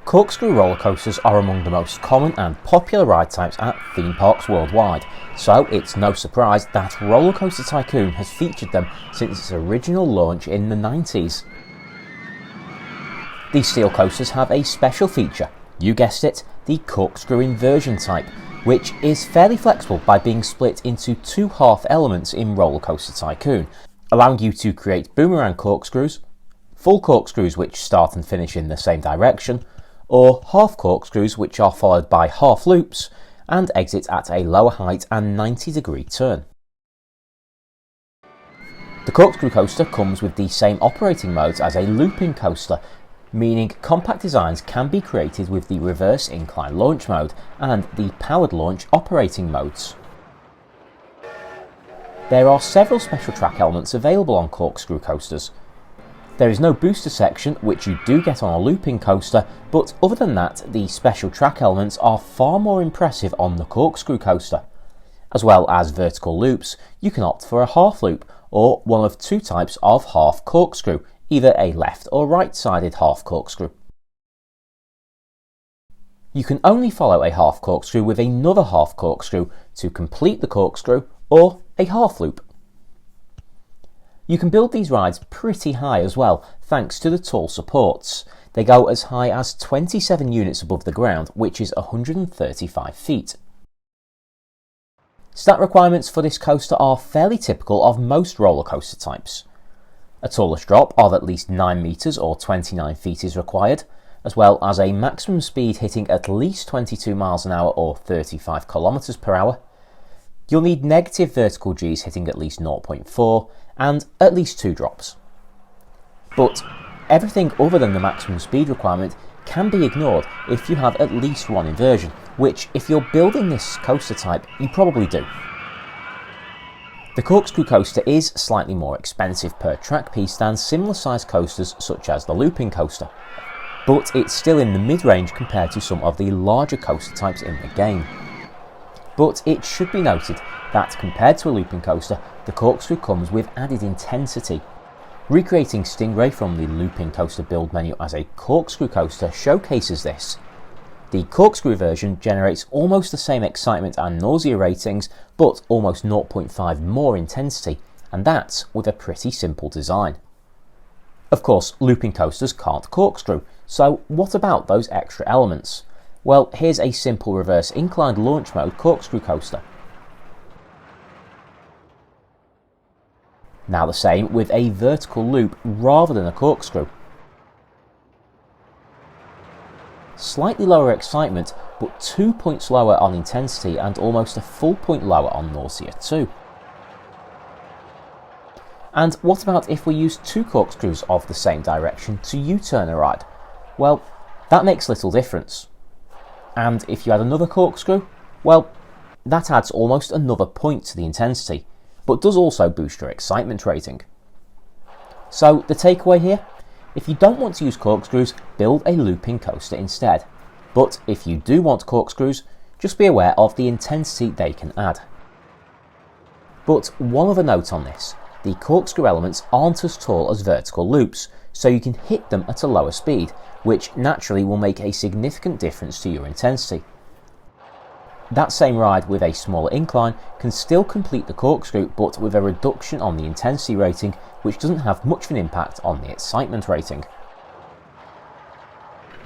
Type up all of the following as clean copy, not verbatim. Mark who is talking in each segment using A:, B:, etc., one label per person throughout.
A: Corkscrew roller coasters are among the most common and popular ride types at theme parks worldwide, so it's no surprise that Rollercoaster Tycoon has featured them since its original launch in the 90s. These steel coasters have a special feature, you guessed it, the corkscrew inversion type, which is fairly flexible by being split into two half elements in Rollercoaster Tycoon, allowing you to create boomerang corkscrews, full corkscrews which start and finish in the same direction, or half corkscrews which are followed by half loops and exit at a lower height and 90-degree turn. The corkscrew coaster comes with the same operating modes as a looping coaster, meaning compact designs can be created with the reverse incline launch mode and the powered launch operating modes. There are several special track elements available on corkscrew coasters. There is no booster section, which you do get on a looping coaster, but other than that, the special track elements are far more impressive on the corkscrew coaster. As well as vertical loops, you can opt for a half loop, or one of two types of half corkscrew, either a left or right-sided half corkscrew. You can only follow a half corkscrew with another half corkscrew to complete the corkscrew, or a half loop. You can build these rides pretty high as well, thanks to the tall supports. They go as high as 27 units above the ground, which is 135 feet. Stat requirements for this coaster are fairly typical of most roller coaster types. A tallest drop of at least 9 metres or 29 feet is required, as well as a maximum speed hitting at least 22 miles an hour or 35 kilometres per hour. You'll need negative vertical G's hitting at least 0.4 and at least 2 drops. But everything other than the maximum speed requirement can be ignored if you have at least one inversion, which if you're building this coaster type, you probably do. The corkscrew coaster is slightly more expensive per track piece than similar sized coasters such as the looping coaster, but it's still in the mid-range compared to some of the larger coaster types in the game. But it should be noted that compared to a looping coaster, the corkscrew comes with added intensity. Recreating Stingray from the looping coaster build menu as a corkscrew coaster showcases this. The corkscrew version generates almost the same excitement and nausea ratings, but almost 0.5 more intensity, and that's with a pretty simple design. Of course, looping coasters can't corkscrew, so what about those extra elements? Well, here's a simple reverse inclined launch mode corkscrew coaster. Now the same with a vertical loop rather than a corkscrew. Slightly lower excitement, but 2 points lower on intensity and almost a full point lower on nausea too. And what about if we use 2 corkscrews of the same direction to U-turn a ride? Well, that makes little difference. And if you add another corkscrew, well, that adds almost another point to the intensity, but does also boost your excitement rating. So the takeaway here, if you don't want to use corkscrews, build a looping coaster instead. But if you do want corkscrews, just be aware of the intensity they can add. But one other note on this, the corkscrew elements aren't as tall as vertical loops, so you can hit them at a lower speed, which naturally will make a significant difference to your intensity. That same ride with a smaller incline can still complete the corkscrew, but with a reduction on the intensity rating, which doesn't have much of an impact on the excitement rating.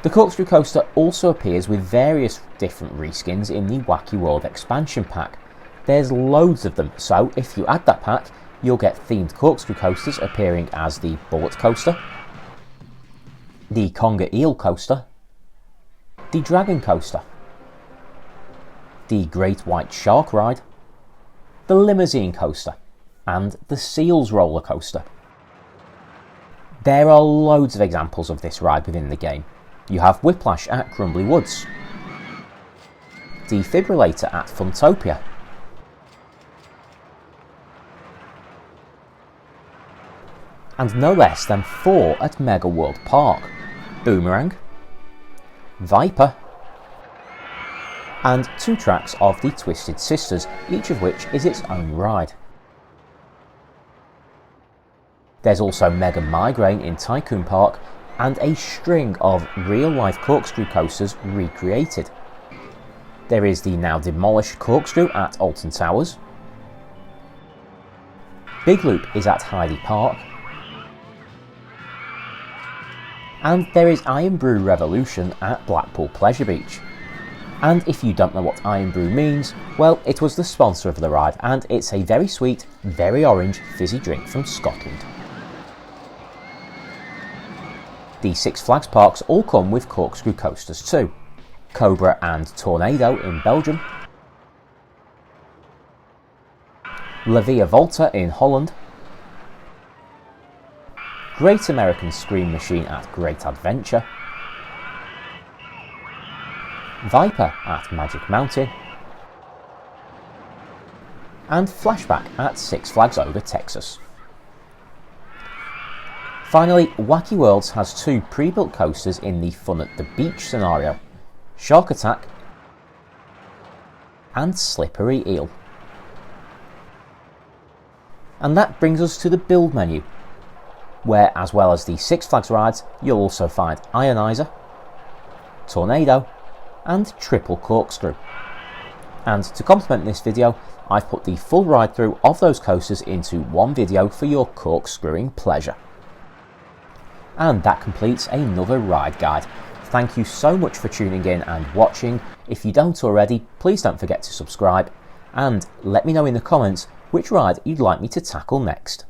A: The corkscrew coaster also appears with various different reskins in the Wacky World expansion pack. There's loads of them, so if you add that pack, you'll get themed corkscrew coasters appearing as the Bullet Coaster, the Conga Eel Coaster, the Dragon Coaster, the Great White Shark Ride, the Limousine Coaster, and the Seals Roller Coaster. There are loads of examples of this ride within the game. You have Whiplash at Crumbly Woods, Defibrillator at Funtopia, and no less than 4 at Mega World Park, Boomerang, Viper, and 2 tracks of the Twisted Sisters, each of which is its own ride. There's also Mega Migraine in Tycoon Park, and a string of real-life corkscrew coasters recreated. There is the now demolished Corkscrew at Alton Towers, Big Loop is at Heidi Park, and there is Iron Brew Revolution at Blackpool Pleasure Beach. And if you don't know what Iron Brew means, well, it was the sponsor of the ride, and it's a very sweet, very orange fizzy drink from Scotland. The Six Flags parks all come with corkscrew coasters too. Cobra and Tornado in Belgium, La Via Volta in Holland, Great American Scream Machine at Great Adventure, Viper at Magic Mountain, and Flashback at Six Flags Over Texas. Finally, Wacky Worlds has two pre-built coasters in the Fun at the Beach scenario, Shark Attack and Slippery Eel. And that brings us to the build menu, where as well as the Six Flags rides, you'll also find Ionizer, Tornado and Triple Corkscrew. And to complement this video, I've put the full ride through of those coasters into one video for your corkscrewing pleasure. And that completes another ride guide. Thank you so much for tuning in and watching. If you don't already, please don't forget to subscribe and let me know in the comments which ride you'd like me to tackle next.